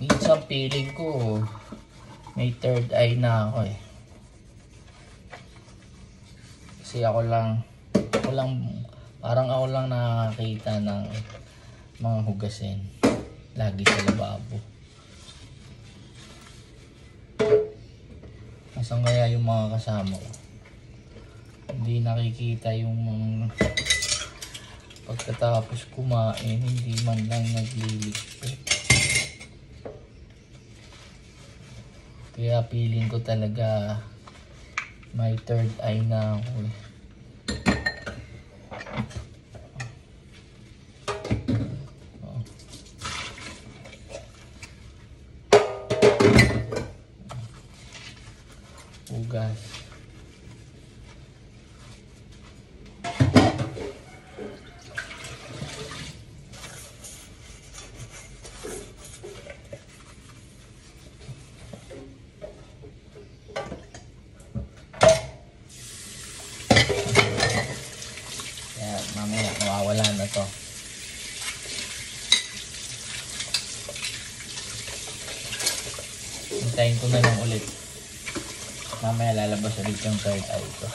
Minsan feeling ko may third eye na ako eh. Kasi parang ako lang nakakita ng mga hugasin lagi sa lababo. Nasaan kaya yung mga kasama ko? Hindi nakikita yung pagkatapos kumain, hindi man lang nagliligpit. Kaya feeling ko talaga may third eye na ako eh. Hugas. Kaya mamaya mawawala na to. Hintayin ko na lang ulit. Mamaya lalabas ulit yung third eye ko.